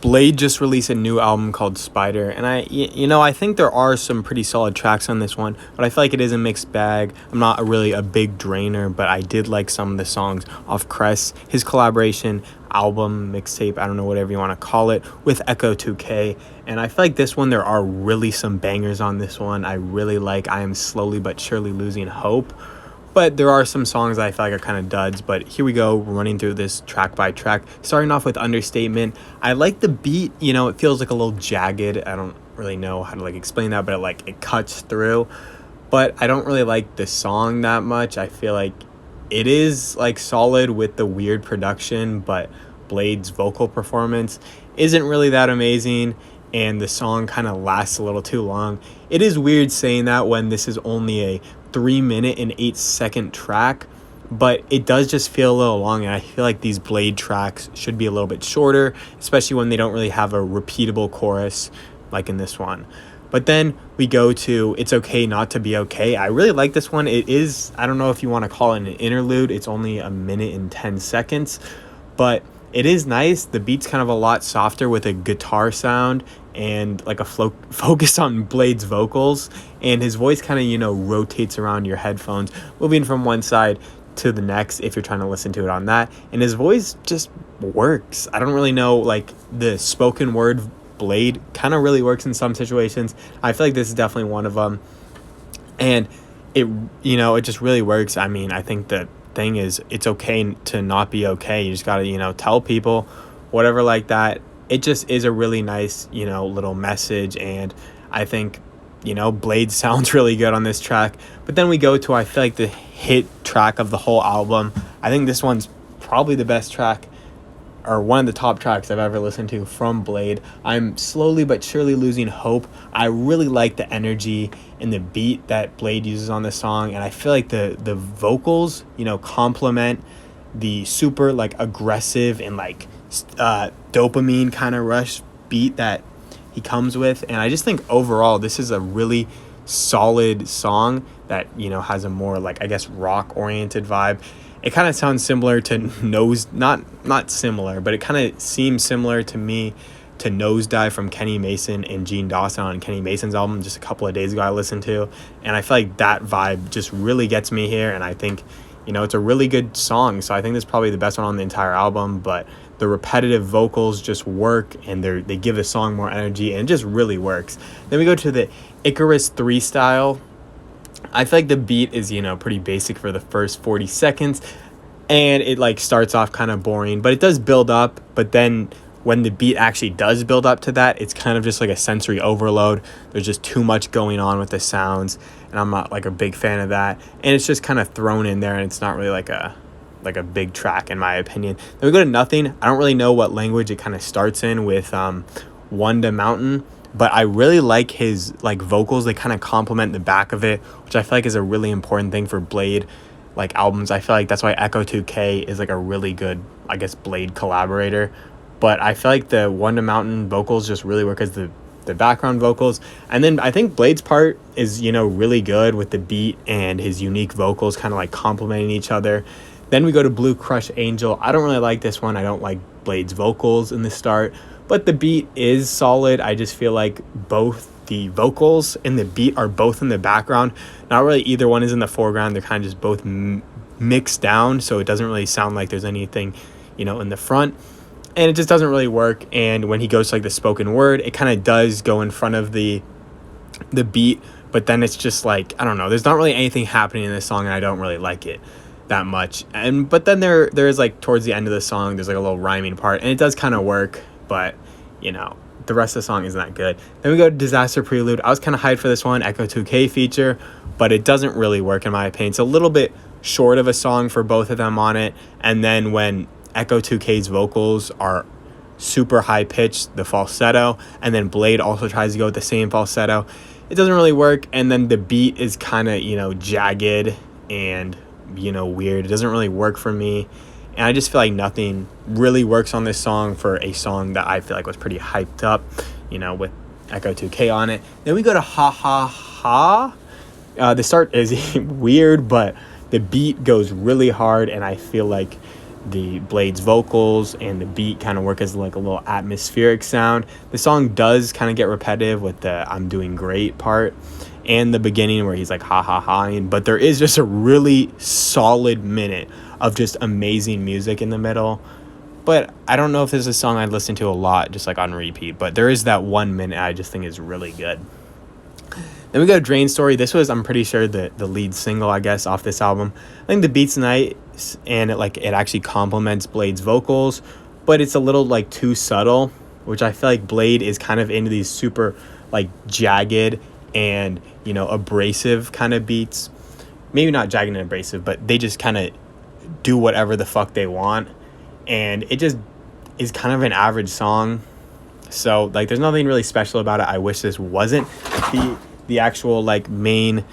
Bladee just released a new album called Spiderr, and I think there are some pretty solid tracks on this one, but I feel like it is a mixed bag. I'm not really a big drainer, but I did like some of the songs off Cress, his collaboration album, mixtape, I don't know, whatever you want to call it, with Echo 2K, and I feel like this one, there are really some bangers on this one. I really like I Am Slowly But Surely Losing Hope. But there are some songs that I feel like are kind of duds. But here we go, running through this track by track. Starting off with Understatement. I like the beat. It feels like a little jagged. I don't really know how to explain that, but it cuts through. But I don't really like the song that much. I feel like it is solid with the weird production, but Blade's vocal performance isn't really that amazing. And the song kind of lasts a little too long. It is weird saying that when this is only a 3-minute and 8-second track, but it does just feel a little long, and I feel like these Bladee tracks should be a little bit shorter, especially when they don't really have a repeatable chorus like in this one. But then we go to It's Okay Not to Be Okay. I really like this one. It is, I don't know if you want to call it an interlude. It's only 1 minute and 10 seconds, but it is nice. The beat's kind of a lot softer with a guitar sound and a focus on Blade's vocals, and his voice kind of rotates around your headphones, moving from one side to the next if you're trying to listen to it on that, and his voice just works. I don't really know, the spoken word Bladee kind of really works in some situations. I feel like this is definitely one of them, and it just really works. I mean, I think the thing is, it's okay to not be okay. You just gotta tell people whatever like that. It just is a really nice little message, and I think Bladee sounds really good on this track. But then we go to, I feel like, the hit track of the whole album. I think this one's probably the best track, or one of the top tracks I've ever listened to from Bladee. I'm Slowly But Surely Losing Hope. I really like the energy and the beat that Bladee uses on this song, and I feel like the vocals complement the super aggressive and dopamine kind of rush beat that he comes with. And I just think overall this is a really solid song that has a more rock oriented vibe. It kind of sounds similar to not similar, but it kind of seems similar to me to Nosedive from Kenny Mason and Gene Dawson on Kenny Mason's album just a couple of days ago I listened to, and I feel like that vibe just really gets me here. And I think it's a really good song, so I think this is probably the best one on the entire album. But the repetitive vocals just work, and they give the song more energy, and it just really works. Then we go to the Icarus 3 style. I feel like the beat is pretty basic for the first 40 seconds, and it starts off kind of boring, but it does build up. But then when the beat actually does build up to that, it's kind of just a sensory overload. There's just too much going on with the sounds, and I'm not a big fan of that. And it's just kind of thrown in there, and it's not really a big track in my opinion. Then we go to Nothing. I don't really know what language it kind of starts in with Wanda Mountain, but I really like his vocals. They kind of complement the back of it, which I feel like is a really important thing for Bladee albums. I feel like that's why Echo 2K is a really good, Bladee collaborator. But I feel like the Wanda Mountain vocals just really work as the background vocals. And then I think Blade's part is really good with the beat and his unique vocals kind of complementing each other. Then we go to Blue Crush Angel. I don't really like this one. I don't like Blade's vocals in the start, but the beat is solid. I just feel like both the vocals and the beat are both in the background. Not really either one is in the foreground. They're kind of just both mixed down, so it doesn't really sound like there's anything in the front, and it just doesn't really work. And when he goes to the spoken word, it kind of does go in front of the beat, but then it's just I don't know, there's not really anything happening in this song, and I don't really like it that much. But then there's towards the end of the song, there's a little rhyming part, and it does kind of work, but the rest of the song isn't that good. Then we go to Disaster Prelude. I was kind of hyped for this one, Echo 2K feature, but it doesn't really work in my opinion. It's a little bit short of a song for both of them on it. And then when Echo 2K's vocals are super high pitched, the falsetto, and then Bladee also tries to go with the same falsetto, it doesn't really work. And then the beat is kind of jagged and weird. It doesn't really work for me, and I just feel like nothing really works on this song for a song that I feel like was pretty hyped up, with Echo 2K on it. Then we go to Ha Ha Ha. The start is weird, but the beat goes really hard, and I feel like the Blade's vocals and the beat kind of work as like a little atmospheric sound. The song does kind of get repetitive with the "I'm doing great" part and the beginning where he's like ha ha ha, but there is just a really solid minute of just amazing music in the middle. But I don't know if this is a song I'd listen to a lot just like on repeat, but there is that 1 minute I just think is really good. Then we go to Drain Story. This was, I'm pretty sure, the lead single, I guess, off this album. I think the beat's nice, and it actually complements Blade's vocals, but it's a little like too subtle, which I feel like Bladee is kind of into these super like jagged and, abrasive kind of beats. Maybe not jagged and abrasive, but they just kind of do whatever the fuck they want, and it just is kind of an average song. So like there's nothing really special about it. I wish this wasn't the actual like main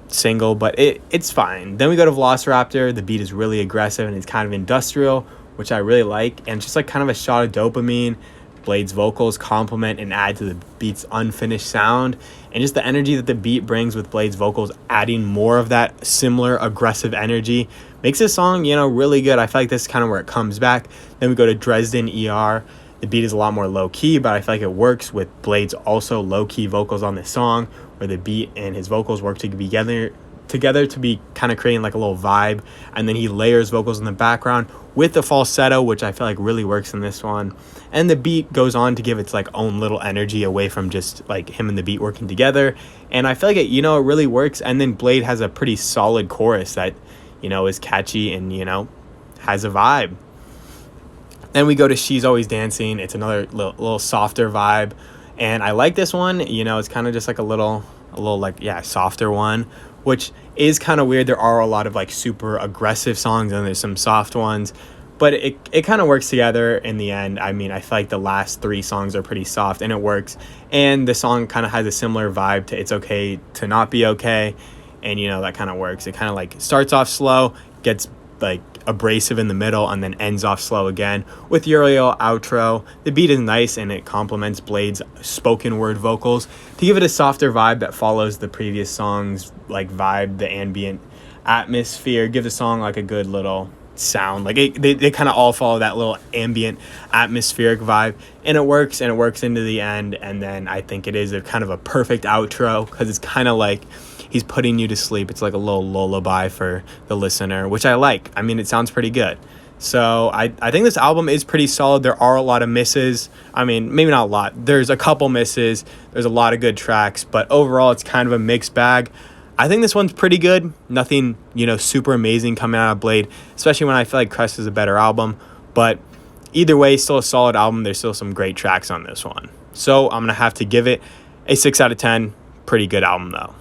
single, but it's fine. Then we go to Velociraptor. The beat is really aggressive and it's kind of industrial, which I really like, and just like kind of a shot of dopamine. Blade's vocals complement and add to the beat's unfinished sound, and just the energy that the beat brings with Blade's vocals adding more of that similar aggressive energy makes this song, really good. I feel like this is kind of where it comes back. Then we go to Dresden ER. The beat is a lot more low-key, but I feel like it works with Blade's also low-key vocals on this song, where the beat and his vocals work together to be kind of creating like a little vibe, and then he layers vocals in the background with the falsetto, which I feel like really works in this one. And the beat goes on to give its like own little energy away from just like him and the beat working together, and I feel like it really works. And then Bladee has a pretty solid chorus that is catchy and has a vibe. Then we go to She's Always Dancing. It's another little softer vibe, and I like this one. It's kind of just like a little like, yeah, softer one, which is kind of weird. There are a lot of like super aggressive songs and there's some soft ones, but it kind of works together in the end. I mean, I feel like the last 3 songs are pretty soft and it works, and the song kind of has a similar vibe to It's Okay to Not Be Okay, and that kind of works. It kind of like starts off slow, gets like abrasive in the middle, and then ends off slow again with Uriel outro. The beat is nice and it complements Blade's spoken word vocals to give it a softer vibe that follows the previous song's like vibe, the ambient atmosphere. Give the song like a good little sound. Like they kind of all follow that little ambient atmospheric vibe, and it works into the end. And then I think it is a kind of a perfect outro because it's kind of like he's putting you to sleep. It's like a little lullaby for the listener, which I like. I mean, it sounds pretty good. So I think this album is pretty solid. There are a lot of misses. I mean, maybe not a lot. There's a couple misses. There's a lot of good tracks, but overall it's kind of a mixed bag. I think this one's pretty good. Nothing, super amazing coming out of Bladee, especially when I feel like Crest is a better album. But either way, still a solid album. There's still some great tracks on this one. So I'm going to have to give it a 6 out of 10. Pretty good album, though.